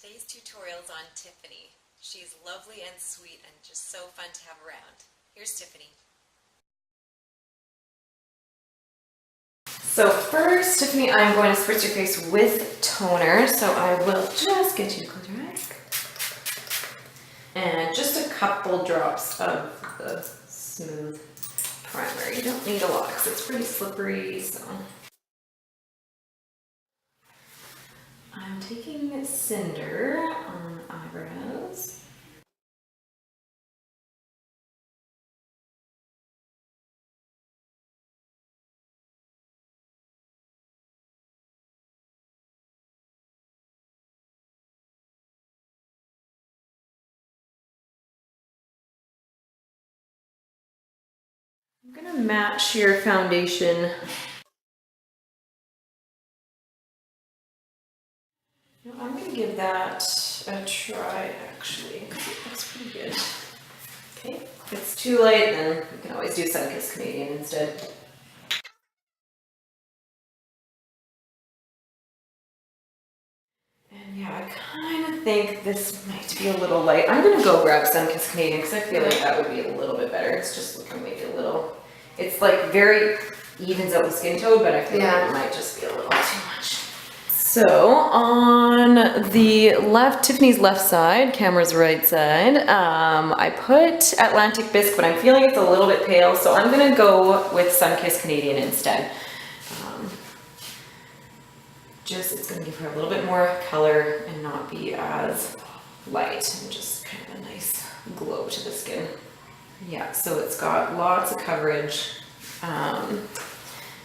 Today's tutorial is on Tiffany. She's lovely and sweet and just so fun to have around. Here's Tiffany. So first, Tiffany, I'm going to spritz your face with toner. So I will just get you to close your eyes. And just a couple drops of the smooth primer. You don't need a lot because it's pretty slippery, so. I'm taking Cinder on eyebrows. I'm gonna match your foundation. I'm gonna give that a try actually, because it looks pretty good. Okay, if it's too light, then you can always do Sunkissed Canadian instead. And yeah, I kind of think this might be a little light. I'm gonna go grab Sunkissed Canadian because I feel like that would be a little bit better. It's just looking maybe a little, it's like very evens out the skin tone, but I feel like it might just be a little too much. So on the left, Tiffany's left side, camera's right side, I put Atlantic Bisque, but I'm feeling it's a little bit pale, so I'm gonna go with Sunkissed Canadian instead. It's gonna give her a little bit more color and not be as light, and just kind of a nice glow to the skin. Yeah, so it's got lots of coverage.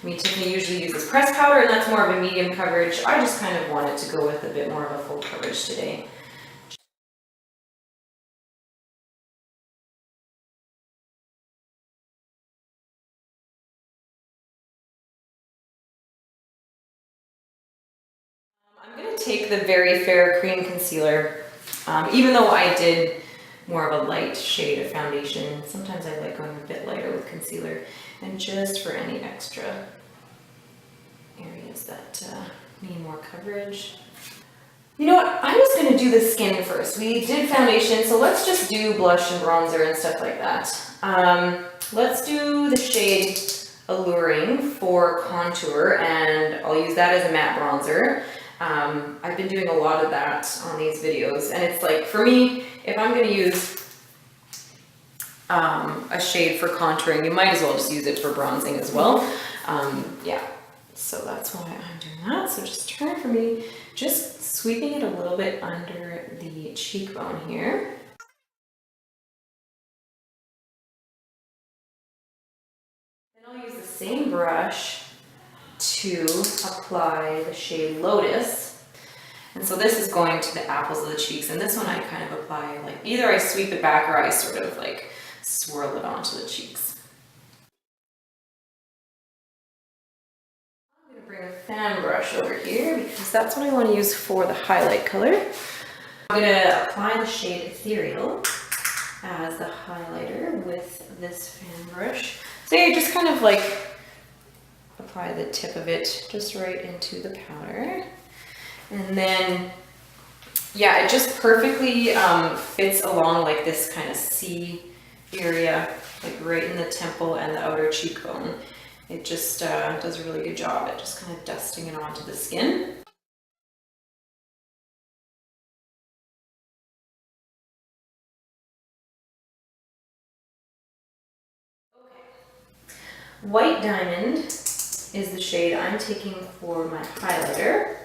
Tiffany usually uses pressed powder, and that's more of a medium coverage. I just kind of wanted to go with a bit more of a full coverage today. I'm going to take the Very Fair Cream Concealer. Even though I did more of a light shade of foundation, sometimes I like going a bit lighter with concealer, and just for any extra areas that need more coverage. You know what, I'm just going to do the skin first. We did foundation, so let's just do blush and bronzer and stuff like that. Let's do the shade Alluring for contour, and I'll use that as a matte bronzer. I've been doing a lot of that on these videos, and it's like, for me, if I'm going to use a shade for contouring, you might as well just use it for bronzing as well. Yeah, so that's why I'm doing that. So just turn for me, just sweeping it a little bit under the cheekbone here. Then I'll use the same brush to apply the shade Lotus. And so this is going to the apples of the cheeks, and this one I kind of apply, like, either I sweep it back or I sort of like swirl it onto the cheeks. I'm going to bring a fan brush over here because that's what I want to use for the highlight color. I'm going to apply the shade Ethereal as the highlighter with this fan brush. So you just kind of like apply the tip of it just right into the powder. And then, yeah, it just perfectly fits along like this kind of C area, like right in the temple and the outer cheekbone. It just does a really good job at just kind of dusting it onto the skin. Okay. White Diamond is the shade I'm taking for my highlighter.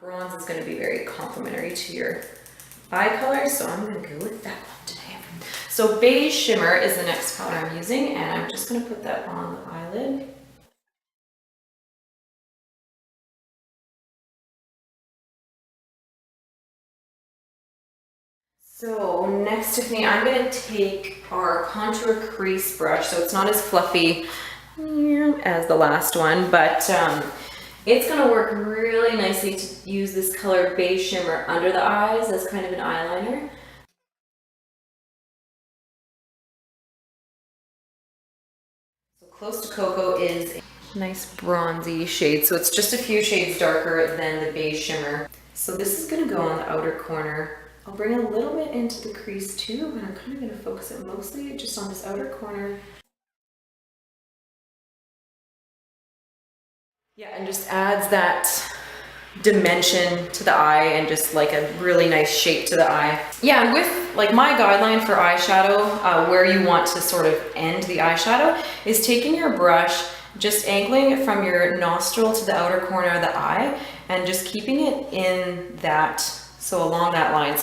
Bronze is going to be very complementary to your eye color, so I'm going to go with that one today. So Beige Shimmer is the next color I'm using, and I'm just going to put that on the eyelid. So next, Tiffany, I'm going to take our contour crease brush, so it's not as fluffy as the last one, but it's going to work really nicely to use this color Beige Shimmer under the eyes as kind of an eyeliner. Close to Cocoa is a nice bronzy shade, so it's just a few shades darker than the Beige Shimmer. So this is gonna go on the outer corner. I'll bring a little bit into the crease too, but I'm kind of gonna focus it mostly just on this outer corner. Yeah, and just adds that dimension to the eye and just like a really nice shape to the eye. Yeah, and with like my guideline for eyeshadow, where you want to sort of end the eyeshadow is taking your brush, just angling it from your nostril to the outer corner of the eye and just keeping it in that, so along that line.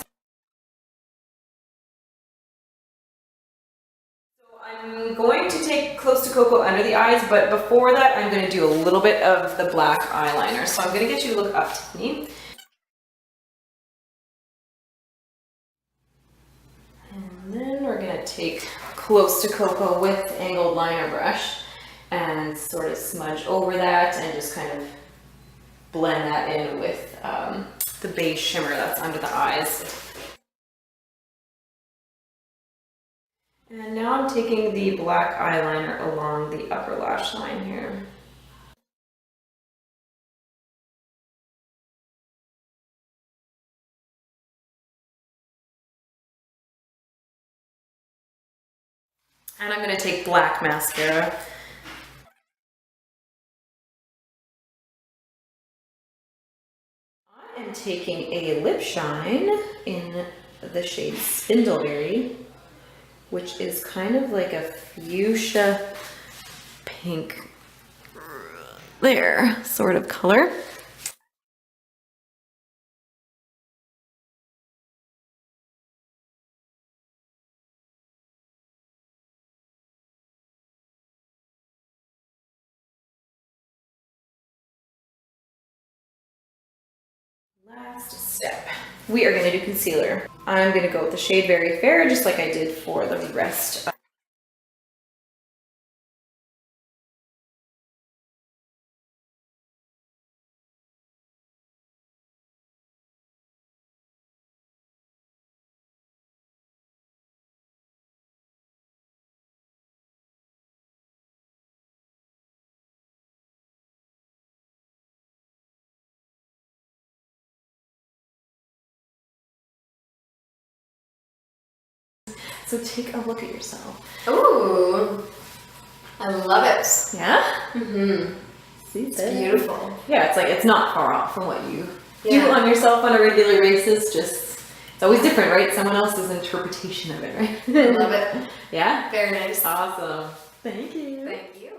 I'm going to take Close to Cocoa under the eyes, but before that, I'm going to do a little bit of the black eyeliner. So I'm going to get you to look up, Tiffany. And then we're going to take Close to Cocoa with the angled liner brush and sort of smudge over that and just kind of blend that in with the Beige Shimmer that's under the eyes. And now I'm taking the black eyeliner along the upper lash line here. And I'm going to take black mascara. I am taking a lip shine in the shade Spindleberry, which is kind of like a fuchsia pink there sort of color. Last step, we are going to do concealer. I'm going to go with the shade Very Fair, just like I did for the rest. So take a look at yourself. Ooh, I love it. Yeah? Mm-hmm. See, it's beautiful. Yeah, it's like, it's not far off from what you do on yourself on a regular basis. Just, it's always different, right? Someone else's interpretation of it, right? I love it. Yeah? Very nice. Awesome. Thank you. Thank you.